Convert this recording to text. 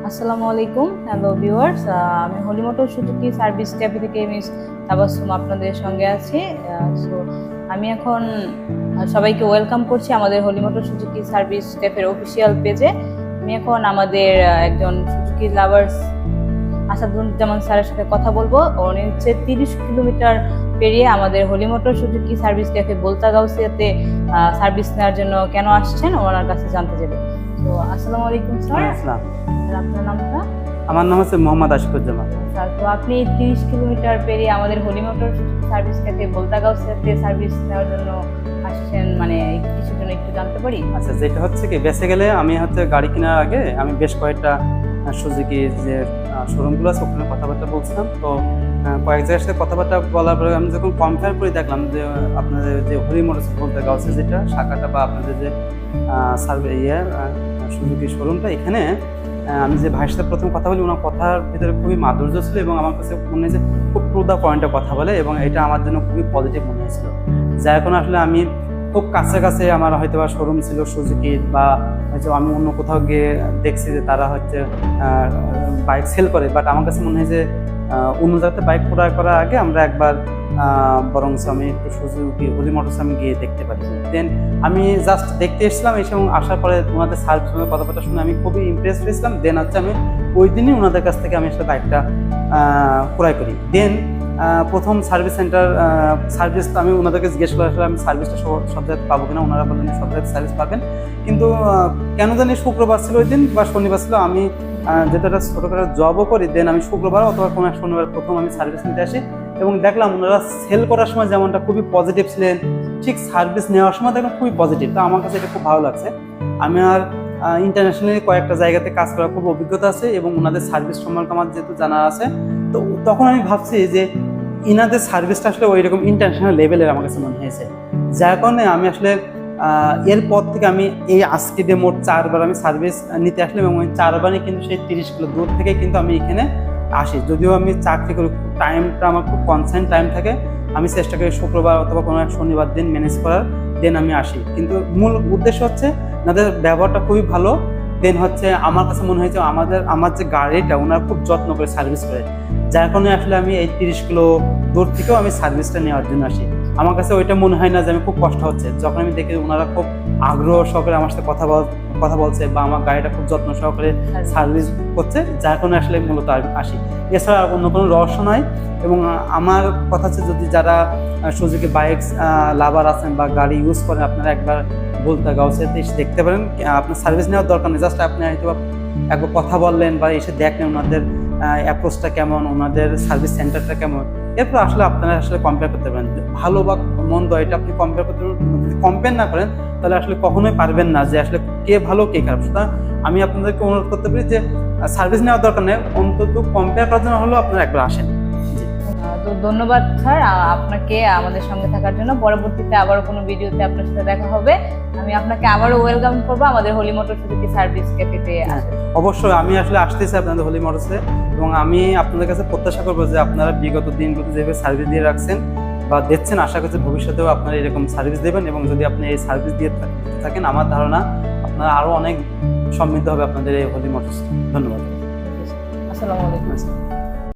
আসসালামু আলাইকুম, hello viewers. আমি হলি মোটর সুজুকি সার্ভিস ক্যাফে থেকে মিস তাবাসসুম আপনাদের সঙ্গে আছি। সো আমি এখন সবাইকে ওয়েলকাম করছি আমাদের হলি মোটর সুজুকি সার্ভিস ক্যাফের অফিসিয়াল পেজে। আমি এখন আমাদের একজন সুজুকি লাভার্স আসাদুজ্জামান স্যারের সাথে কথা বলবো। উনি হচ্ছে 30 কিলোমিটার পেরিয়ে আমাদের হলি মোটর সুজুকি সার্ভিস ক্যাফে বোলতাগাউসিয়াতে সার্ভিস নেওয়ার জন্য কেন আসছেন ওনার কাছে জানতে চাইবো। তো আসসালামু আলাইকুম স্যার। আপনার নামটা? আমার নাম হচ্ছে মোহাম্মদ আশিকুজ্জামান। স্যার, তো আপনি 30 কিলোমিটার পেরিয়ে আমাদের হলি মোটর সার্ভিস ক্যাফে বোলতাগাউসিয়াতে সার্ভিস নেওয়ার জন্য আসছেন, মানে কিছুর জন্য একটু জানতে পারি? আচ্ছা, যেটা হচ্ছে কি বেসিক্যালি আমি হচ্ছে গাড়ি কেনার আগে আমি বেশ কয়েকটা সুজুকি যে শোরুমগুলো আছে ওখানে কথাবার্তা বলছিলাম। তো কয়েক জায়গার সাথে কথাবার্তা বলার পরে আমি যখন কম্পেয়ার করে দেখলাম যে আপনাদের যে হলি মোটরস বোলতাগাউসিয়া যেটা শাখাটা বা আপনাদের যে সুজুকি শোরুমটা, এখানে আমি যে ভাইয়ের সাথে প্রথম কথা বলি ওনার কথার ভিতরে খুবই মাধুর্য ছিল এবং আমার কাছে মনে হয়েছে খুব টু দ্য পয়েন্টে কথা বলে এবং এটা আমার জন্য খুবই পজিটিভ মনে হয়েছিল। যার কারণে আসলে আমি খুব কাছাকাছি আমার হয়তো বা শোরুম ছিল সুজুকির, বা হয়তো আমি অন্য কোথাও গিয়ে দেখছি যে তারা হচ্ছে বাইক সেল করে, বাট আমার কাছে মনে হয় যে অন্য জায়গাতে বাইক ক্রয় করার আগে আমরা একবার বরং আমি একটু সুজুকি হলি মোটরস আমি গিয়ে দেখতে পারি। দেন আমি জাস্ট দেখতে এসেছিলাম, এসে আসার পরে ওনাদের সার্ভিস কথাবার্তা শুনে আমি খুবই ইমপ্রেস হয়েছিলাম। দেন হচ্ছে আমি ওই দিনই ওনাদের কাছ থেকে আমি আসলে বাইকটা ক্রয় করি। দেন প্রথম সার্ভিস সেন্টার সার্ভিস আমি ওনাদেরকে জিজ্ঞেস করে আসলে আমি সার্ভিসটা সব জায়গায় পাবো কিনা। ওনারা বললেন সব জায়গায় সার্ভিস পাবেন, কিন্তু কেন জানি শুক্রবার ছিল ওই দিন বা শনিবার ছিল, আমি যেটা একটা ছোটোখাটো জবও করি। দেন আমি শুক্রবার অথবা কোনো এক শনিবার প্রথম আমি সার্ভিস নিতে আসি এবং দেখলাম ওনারা সেল করার সময় যেমনটা খুবই পজিটিভ ছিলেন, ঠিক সার্ভিস নেওয়ার সময় দেখলাম খুবই পজিটিভ। তো আমার কাছে এটা খুব ভালো লাগছে। আমি আর ইন্টারন্যাশনালি কয়েকটা জায়গাতে কাজ করার খুব অভিজ্ঞতা আছে এবং ওনাদের সার্ভিস সম্পর্কে আমার যেহেতু জানা আছে, তো তখন আমি ভাবছি যে ইনাদের সার্ভিসটা আসলে ওই রকম ইন্টারন্যাশনাল লেভেলের আমার কাছে মনে হয়েছে। যার কারণে আমি আসলে এরপর থেকে আমি এই আজকে দিয়ে মোট 4বার আমি সার্ভিস নিতে আসলাম এবং ওই 4বারই কিন্তু সেই 30 কিলো দূর থেকে কিন্তু আমি এখানে আসি। যদিও আমি চাকরি করি, টাইমটা আমার খুব কনসেন্ট টাইম থাকে, আমি চেষ্টা করি শুক্রবার অথবা কোনো এক শনিবার দিন ম্যানেজ করার, দেন আমি আসি। কিন্তু মূল উদ্দেশ্য হচ্ছে ওনাদের ব্যবহারটা খুবই ভালো। দেন হচ্ছে আমার কাছে মনে হয়েছে আমার যে গাড়িটা ওনারা খুব যত্ন করে সার্ভিস করে, যার কারণে আসলে আমি এই 30 কিলো দূর থেকেও আমি সার্ভিসটা নেওয়ার জন্য আসি। আমার কাছে ওইটা মনে হয় না যে আমি খুব কষ্ট হচ্ছে, যখন আমি দেখি ওনারা খুব আগ্রহ সহকারে আমার সাথে কথা বলছে বা আমার গাড়িটা খুব যত্ন সহকারে সার্ভিস করছে, যার কারণে আসলে মূলত আসি। এছাড়া অন্য কোনো রহস্য নয়। এবং আমার কথা হচ্ছে যদি যারা সুজুকি বাইক লাভার আছেন বা গাড়ি ইউজ করেন, আপনারা একবার বোলতাগাউসিয়াতে এসে দেখতে পারেন। আপনার সার্ভিস নেওয়ার দরকার নেই, জাস্ট আপনি হয়তো একবার কথা বললেন বা এসে দেখলেন ওনাদের অ্যাপ্রোচটা কেমন, ওনাদের সার্ভিস সেন্টারটা কেমন, এরপর আসলে আপনারা আসলে কম্পেয়ার করতে পারেন ভালো বা মন্দ। এটা আপনি কম্পেয়ার করতে যদি কম্পেয়ার না করেন তাহলে আসলে কখনোই পারবেন না যে আসলে কে ভালো কে খারাপ। সুতরাং আমি আপনাদেরকে অনুরোধ করতে পারি যে সার্ভিস নেওয়ার দরকার নেই, অন্তত কম্পেয়ার করার জন্য হলেও আপনারা একবার আসেন। তো ধন্যবাদ স্যার আপনাকে আমাদের সঙ্গে থাকার জন্য। পরবর্তীতে আবারও কোনো ভিডিওতে আপনার সাথে দেখা হবে। আমি আপনাকে আবারও ওয়েলকাম করবো আমাদের হলি মোটর সুজুকি সার্ভিস ক্যাফেতে। অবশ্যই আমি আসলে আসতেছি আপনাদের হলি মোটরসে এবং আমি আপনাদের কাছে প্রত্যাশা করবো যে আপনারা বিগত দিনগুলোতে যেভাবে সার্ভিস দিয়ে রাখছেন বা দিচ্ছেন, আশা করছি ভবিষ্যতেও আপনারা এরকম সার্ভিস দেবেন এবং যদি আপনি এই সার্ভিস দিয়ে থাকেন আমার ধারণা আপনারা আরও অনেক সমৃদ্ধ হবে আপনাদের এই হলি মোটরস। ধন্যবাদ। আসসালামু আলাইকুম।